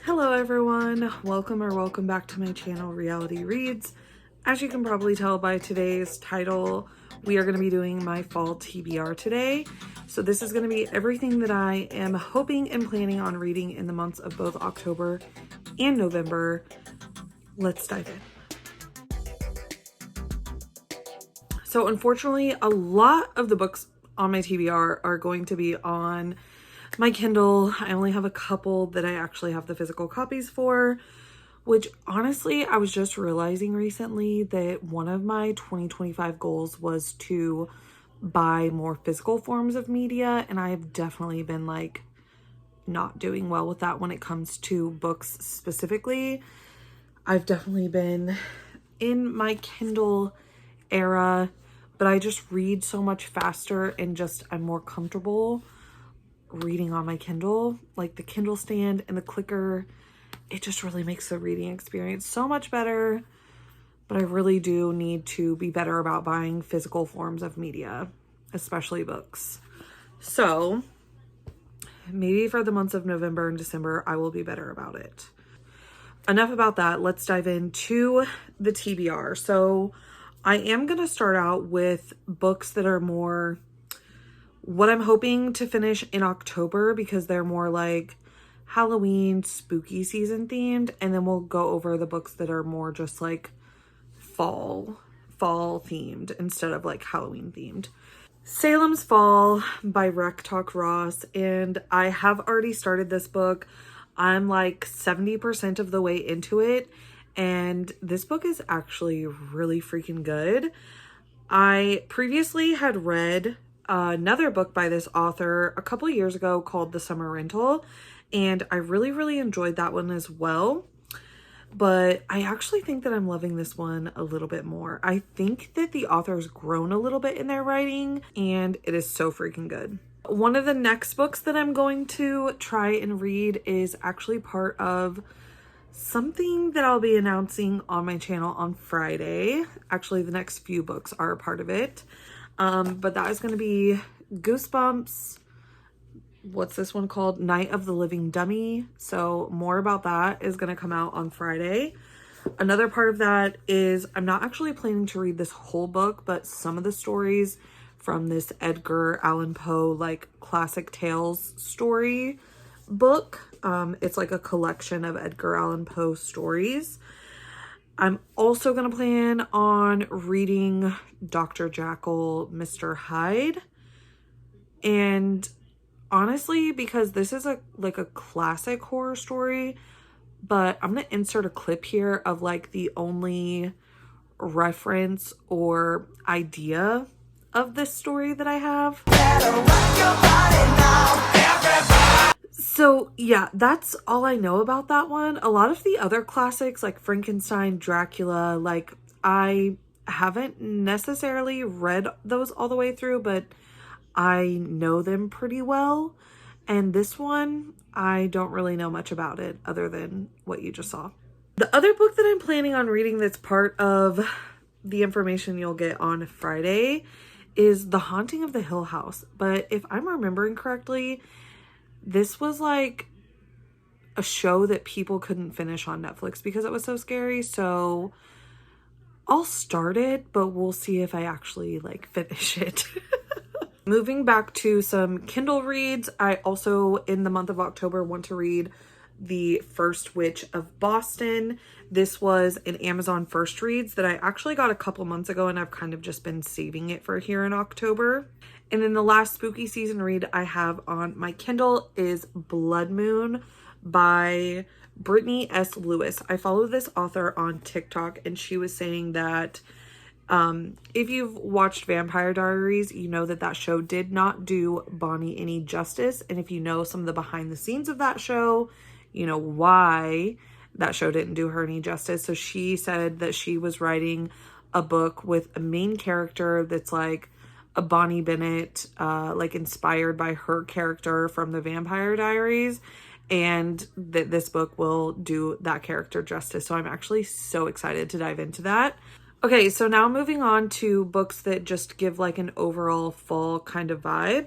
Hello everyone, welcome back to my channel Reality Reads. As you can probably tell by today's title, we are going to be doing my fall TBR today. So this is going to be everything that I am hoping and planning on reading in the months of both October and November. Let's dive in. So unfortunately, a lot of the books on my TBR are going to be on my Kindle. I only have a couple that I actually have the physical copies for, which honestly, I was just realizing recently that one of my 2025 goals was to buy more physical forms of media, and I have definitely been like not doing well with that when it comes to books specifically. I've definitely been in my Kindle era, but I just read so much faster and I'm more comfortable reading on my Kindle. Like the Kindle stand and the clicker, it just really makes the reading experience so much better. But I really do need to be better about buying physical forms of media, especially books. So maybe for the months of November and December, I will be better about it. Enough about that. Let's dive into the TBR. So I am going to start out with books that are more what I'm hoping to finish in October, because they're more like Halloween, spooky season themed. And then we'll go over the books that are more just like fall themed instead of like Halloween themed. Salem's Fall by Rec Talk Ross. And I have already started this book. I'm like 70% of the way into it. And this book is actually really freaking good. I previously had read another book by this author a couple years ago called The Summer Rental, and I really enjoyed that one as well. But I actually think that I'm loving this one a little bit more. I think that the author's grown a little bit in their writing, and it is so freaking good. One of the next books that I'm going to try and read is actually part of something that I'll be announcing on my channel on Friday. Actually, the next few books are a part of it. But that is going to be Goosebumps. What's this one called? Night of the Living Dummy. So more about that is going to come out on Friday. Another part of that is I'm not actually planning to read this whole book, but some of the stories from this Edgar Allan Poe like classic tales story book. It's like a collection of Edgar Allan Poe stories. I'm also going to plan on reading Dr. Jekyll, Mr. Hyde. And honestly, because this is like a classic horror story, but I'm going to insert a clip here of like the only reference or idea of this story that I have. So yeah, that's all I know about that one. A lot of the other classics like Frankenstein, Dracula, like I haven't necessarily read those all the way through, but I know them pretty well. And this one, I don't really know much about it other than what you just saw. The other book that I'm planning on reading that's part of the information you'll get on Friday is The Haunting of the Hill House. But if I'm remembering correctly, this was like a show that people couldn't finish on Netflix because it was so scary. So I'll start it, but we'll see if I actually like finish it. Moving back to some Kindle reads, I also in the month of October want to read The First Witch of Boston. This was an Amazon First Reads that I actually got a couple months ago, and I've kind of just been saving it for here in October. And then the last spooky season read I have on my Kindle is Blood Moon by Brittany S. Lewis. I follow this author on TikTok, and she was saying that if you've watched Vampire Diaries, you know that that show did not do Bonnie any justice. And if you know some of the behind the scenes of that show, you know why that show didn't do her any justice. So she said that she was writing a book with a main character that's like a Bonnie Bennett, like inspired by her character from the Vampire Diaries, and that this book will do that character justice. So I'm actually so excited to dive into that. Okay, so now moving on to books that just give like an overall fall kind of vibe.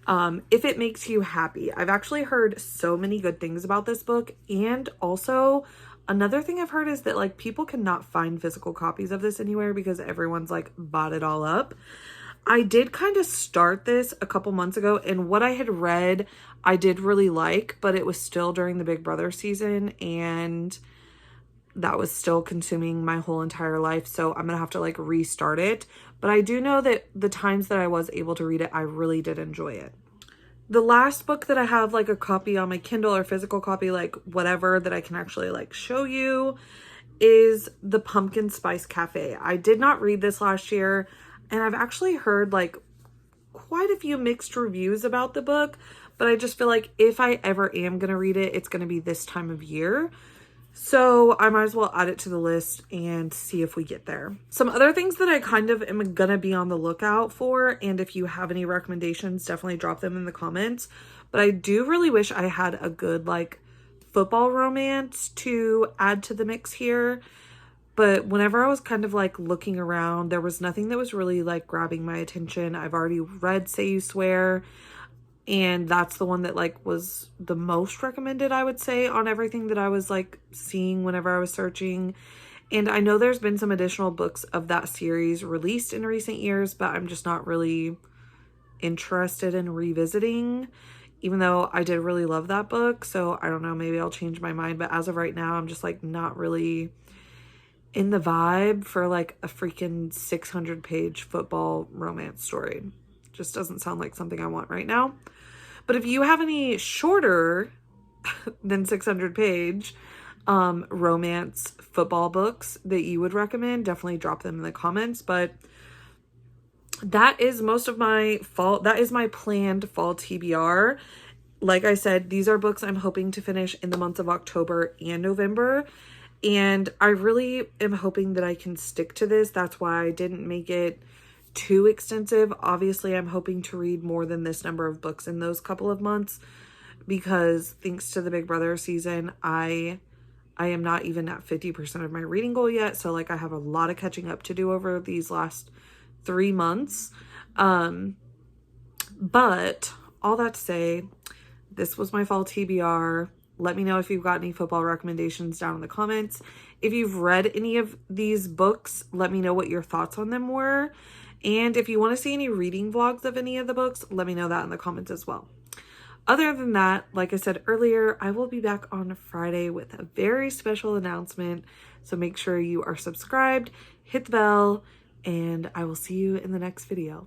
If It Makes You Happy. I've actually heard so many good things about this book, and also another thing I've heard is that like people cannot find physical copies of this anywhere because everyone's like bought it all up. I did kind of start this a couple months ago, and what I had read I did really like, but it was still during the Big Brother season, and that was still consuming my whole entire life, so I'm gonna have to like restart it. But I do know that the times that I was able to read it, I really did enjoy it. The last book that I have like a copy on my Kindle or physical copy, like whatever, that I can actually like show you is The Pumpkin Spice Cafe. I did not read this last year, and I've actually heard like quite a few mixed reviews about the book, but I just feel like if I ever am gonna read it, it's gonna be this time of year. So I might as well add it to the list and see if we get there. Some other things that I kind of am gonna be on the lookout for, and if you have any recommendations, definitely drop them in the comments. But I do really wish I had a good like football romance to add to the mix here. But whenever I was kind of like looking around, there was nothing that was really like grabbing my attention. I've already read Say You Swear, and that's the one that like was the most recommended, I would say, on everything that I was like seeing whenever I was searching. And I know there's been some additional books of that series released in recent years, but I'm just not really interested in revisiting, even though I did really love that book. So I don't know, maybe I'll change my mind. But as of right now, I'm just like not really in the vibe for like a freaking 600-page football romance story. Just doesn't sound like something I want right now. But if you have any shorter than 600-page romance football books that you would recommend, definitely drop them in the comments. But that is most of my fall. That is my planned fall TBR. Like I said, these are books I'm hoping to finish in the months of October and November. And I really am hoping that I can stick to this. That's why I didn't make it too extensive. Obviously, I'm hoping to read more than this number of books in those couple of months, because thanks to the Big Brother season, I am not even at 50% of my reading goal yet. So like I have a lot of catching up to do over these last 3 months. But all that to say, this was my fall TBR. Let me know if you've got any football recommendations down in the comments. If you've read any of these books, let me know what your thoughts on them were. And if you want to see any reading vlogs of any of the books, let me know that in the comments as well. Other than that, like I said earlier, I will be back on Friday with a very special announcement. So make sure you are subscribed, hit the bell, and I will see you in the next video.